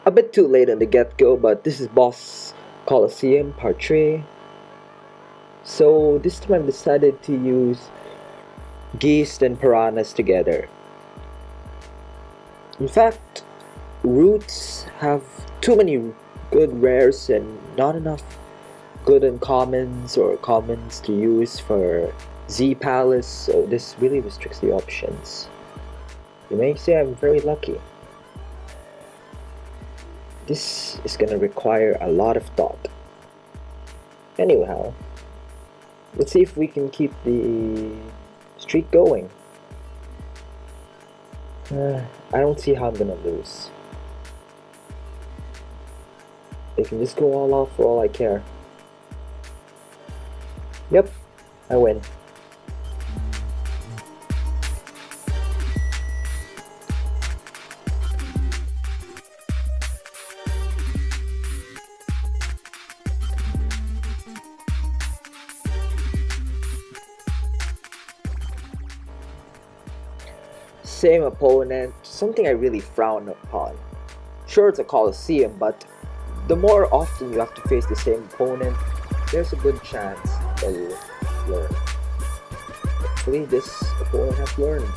A bit too late on the get-go, but this is Boss Coliseum Part 3. So this time I've decided to use GHEIST and Piranas together. In fact, roots have too many good rares and not enough good uncommons or commons to use for Z Palace, so this really restricts the options. You may say I'm very lucky. This is gonna require a lot of thought. Anyhow, let's see if we can keep the streak going. I don't see how I'm gonna lose. They can just go all out for all I care. Yep, I win. Same opponent, something I really frown upon. Sure, it's a Coliseum, but the more often you have to face the same opponent, there's a good chance that you learn. Hopefully this opponent has learned.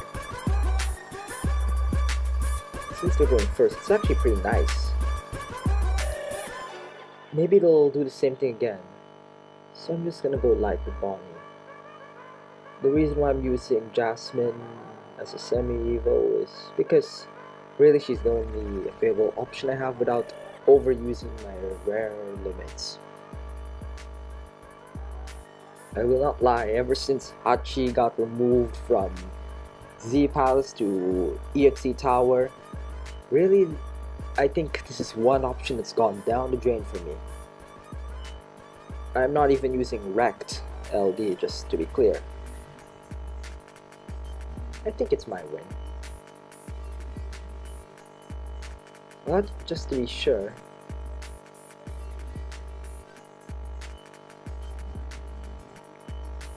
Since they're going first, it's actually pretty nice. Maybe they'll do the same thing again. So I'm just gonna go light with Bonnie. The reason why I'm using Jasmine as a SemiEvo is because really she's the only available option I have without overusing my rare limits. I will not lie, ever since Hachi got removed from Z Palace to EXE Tower, really I think this is one option that's gone down the drain for me. I'm not even using Wrecked LD, just to be clear. I think it's my win. But just to be sure,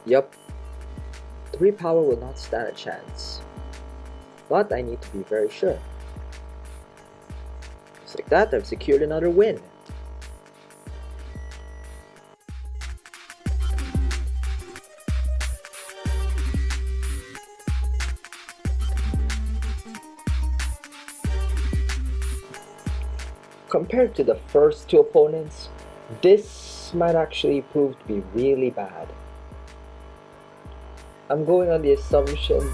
yup, 3 power will not stand a chance. But I need to be very sure. Just like that, I've secured another win. Compared to the first two opponents, this might actually prove to be really bad. I'm going on the assumption...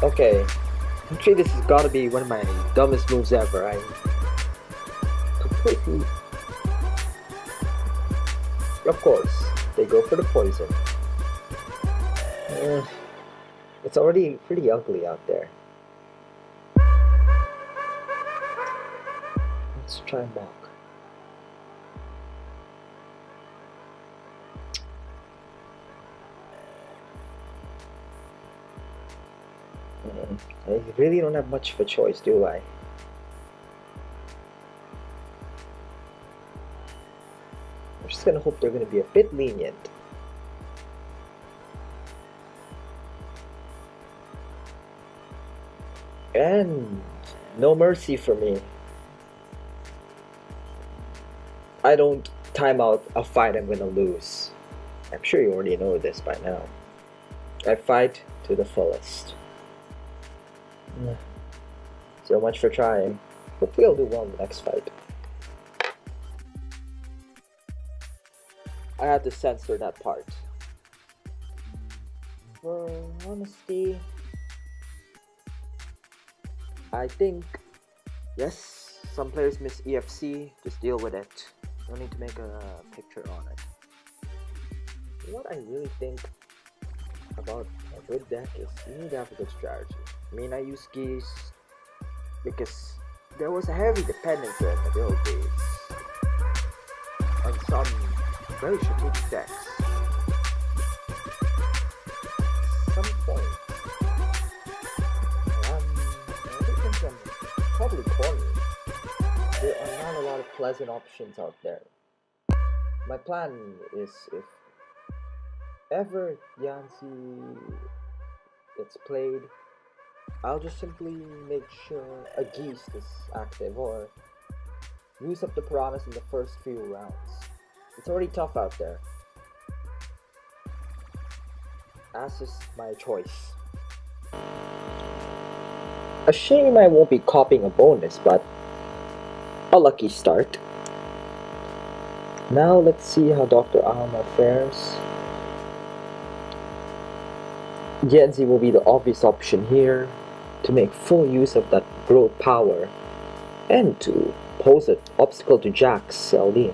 Okay, actually this has gotta be one of my dumbest moves ever. I'm completely... Of course, they go for the poison. It's already pretty ugly out there. Let's try and mock. I really don't have much of a choice, do I? I'm just gonna hope they're gonna be a bit lenient. And no mercy for me. I don't time out a fight I'm gonna lose. I'm sure you already know this by now. I fight to the fullest. So much for trying. Hopefully I'll do well in the next fight. I had to censor that part. For honesty, I think, yes, some players miss EFC, just deal with it. No need to make a picture on it. What I really think about a good deck is you need to have a good strategy. I mean, I use GHEIST because there was a heavy dependency on the build days on some very strategic decks. Some point, I think I'm probably cornered. There are not a lot of pleasant options out there. My plan is, if ever Yancy gets played, I'll just simply make sure a GHEIST is active or use up the Piranas in the first few rounds. It's already tough out there. As is my choice. A shame I won't be copying a bonus, but a lucky start. Now let's see how Dr. Alma fares. Gen Z will be the obvious option here to make full use of that growth power and to pose an obstacle to Jack's LD.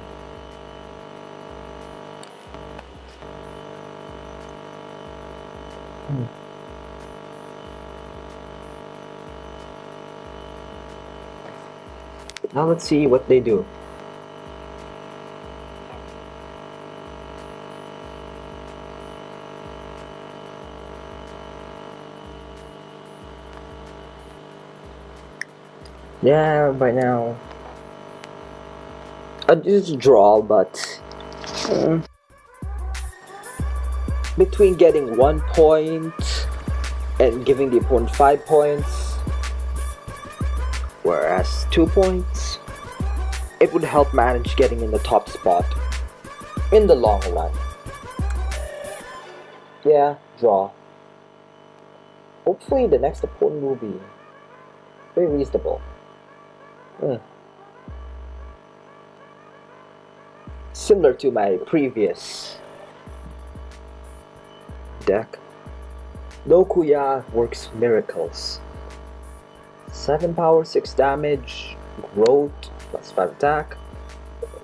Now let's see what they do. Yeah, by now just a draw, but between getting 1 point and giving the opponent 5 points, whereas 2 points, it would help manage getting in the top spot in the long run. Yeah, draw. Hopefully the next opponent will be very reasonable. Similar to my previous deck, no Kuya works miracles. 7 power, 6 damage, growth, plus 5 attack.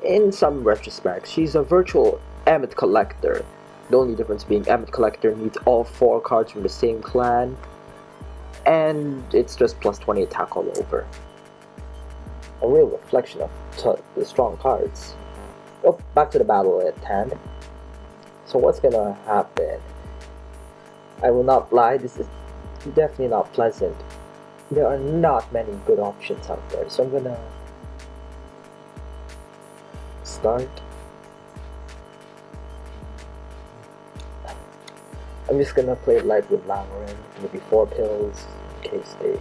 In some retrospect, she's a virtual Emmet Collector. The only difference being Emmet Collector needs all 4 cards from the same clan, and it's just plus 20 attack all over. A real reflection of the strong cards. Well, back to the battle at hand. So what's gonna happen? I will not lie, this is definitely not pleasant. There are not many good options out there, so I'm gonna start. I'm just gonna play it light with Langerin, maybe 4 pills, in case they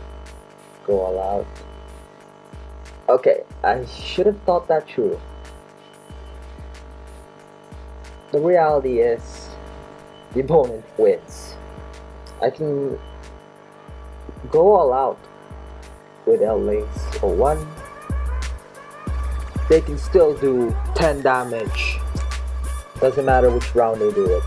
go all out. Okay, I should have thought that through. The reality is, the opponent wins. I can go all out with LA's for 1. They can still do 10 damage. Doesn't matter which round they do it.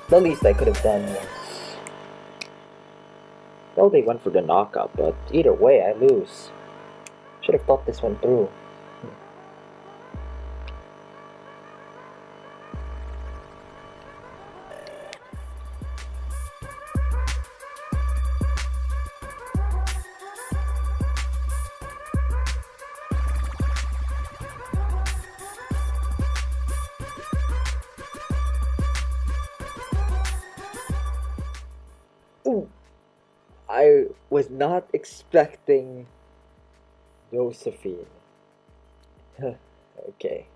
The least I could have done was... Well, they went for the knockout, but either way, I lose. Should have thought this one through. Ooh. I was not expecting Josephine. Okay.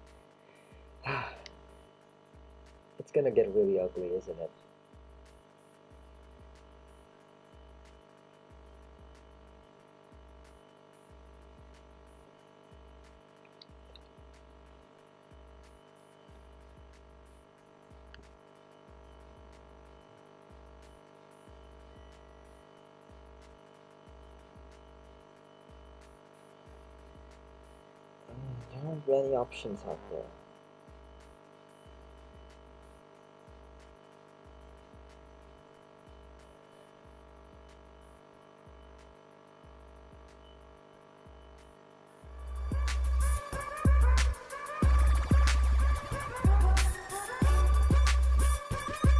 It's gonna get really ugly, isn't it? There aren't many options out there.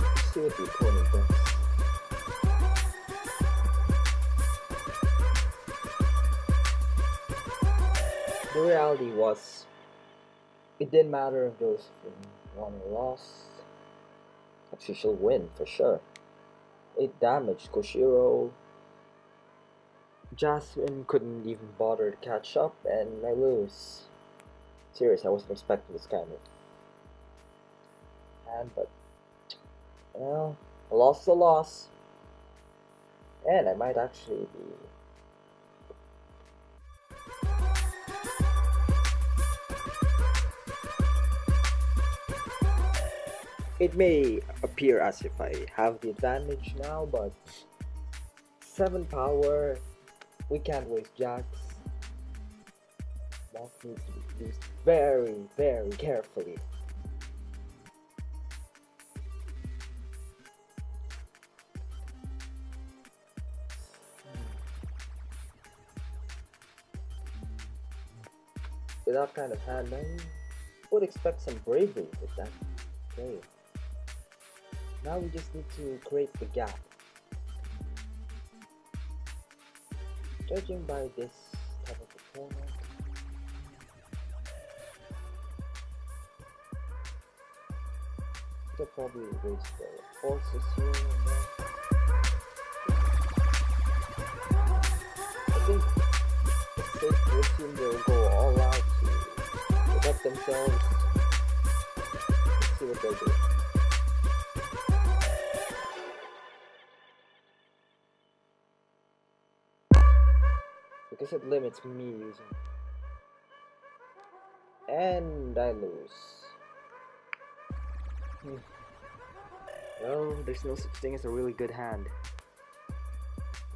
Let's see what the opponent does. The reality was, it didn't matter if Josephine won or lost. Actually, she'll win for sure. 8 damage, Koshiro. Jasmine couldn't even bother to catch up, and I lose. Serious, I wasn't expecting this kind of hand, but Well, a loss is a loss. And I might actually be... It may appear as if I have the advantage now, but 7 power, we can't waste jacks. Block needs to be used very, very carefully. With that kind of hand, I would expect some bravery with that play. Now we just need to create the gap. Judging by this type of opponent, I could probably raise the forces here and there. I think it's safe to assume they'll go all out to protect themselves. Let's see what they do. Because it limits me using. And I lose. Well, there's no such thing as a really good hand.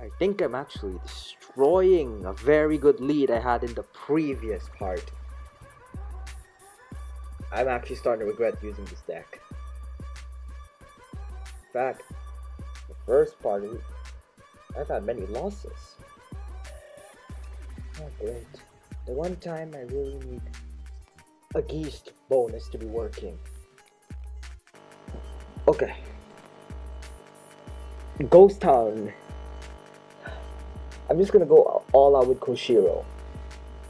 I think I'm actually destroying a very good lead I had in the previous part. I'm actually starting to regret using this deck. In fact, the first part, I've had many losses. Oh great. The one time I really need a GHEIST bonus to be working. Okay. Ghost Town. I'm just gonna go all out with Koshiro.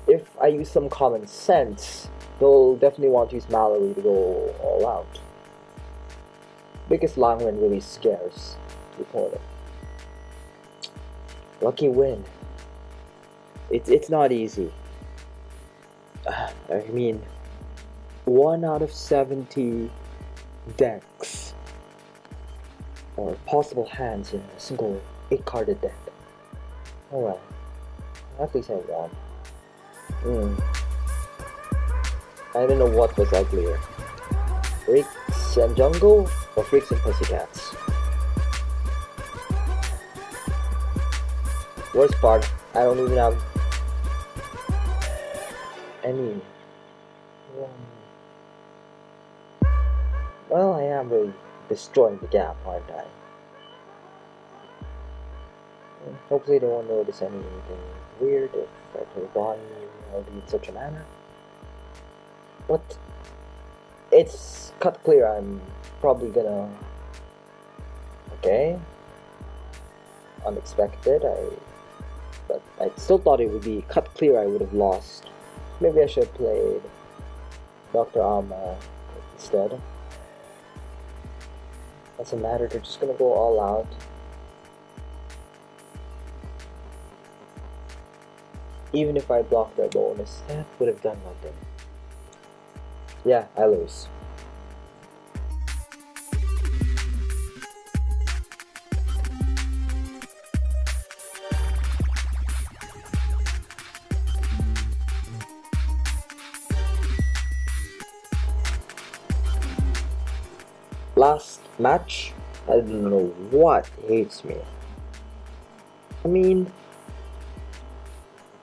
If I use some common sense, they'll definitely want to use Mallory to go all out. Because Langren really scares the opponent. Lucky win. It's not easy. I mean, 1 out of 70 decks or possible hands in a single 8-carded deck. Oh well, at least I won. I don't know what was uglier, Freaks and Jungle or Freaks and Pussycats. Worst part, I don't even have any. Well, I am really destroying the gap, aren't I? Hopefully they won't notice anything weird if I play Bonnie in such a manner. But it's cut clear I'm probably gonna... Okay. Unexpected, but I still thought it would be cut clear I would have lost. Maybe I should have played Dr. Alma instead. Doesn't matter, they're just gonna go all out. Even if I blocked their bonus, that would have done nothing. Yeah, I lose. Last match, I don't know what hates me. I mean,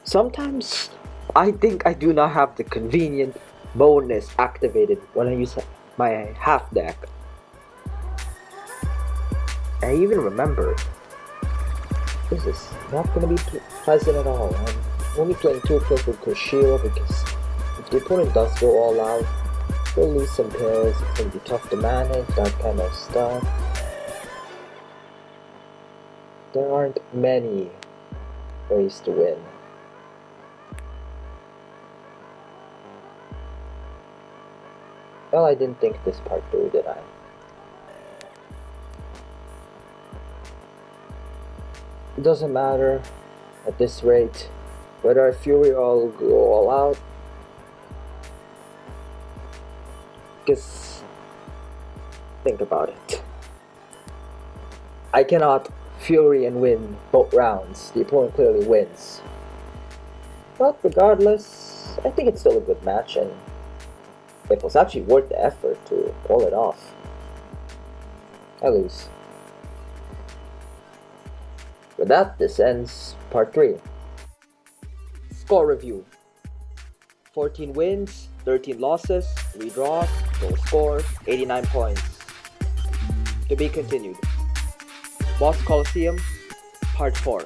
sometimes I think I do not have the convenient bonus activated when I use my half deck. I even remember this is not going to be pleasant at all. I'm only playing 2 players with Koshiro because if the opponent does go all out, we'll lose some pills, it's going to be tough to manage, that kind of stuff. There aren't many ways to win. Well, I didn't think this part through, did I? It doesn't matter at this rate whether I Fury or go all out. Because think about it. I cannot fury and win both rounds. The opponent clearly wins. But regardless, I think it's still a good match, and it was actually worth the effort to pull it off. I lose. With that, this ends part 3. Score review. 14 wins, 13 losses, 3 draws, total score 89 points. To be continued. Boss Coliseum, part 4.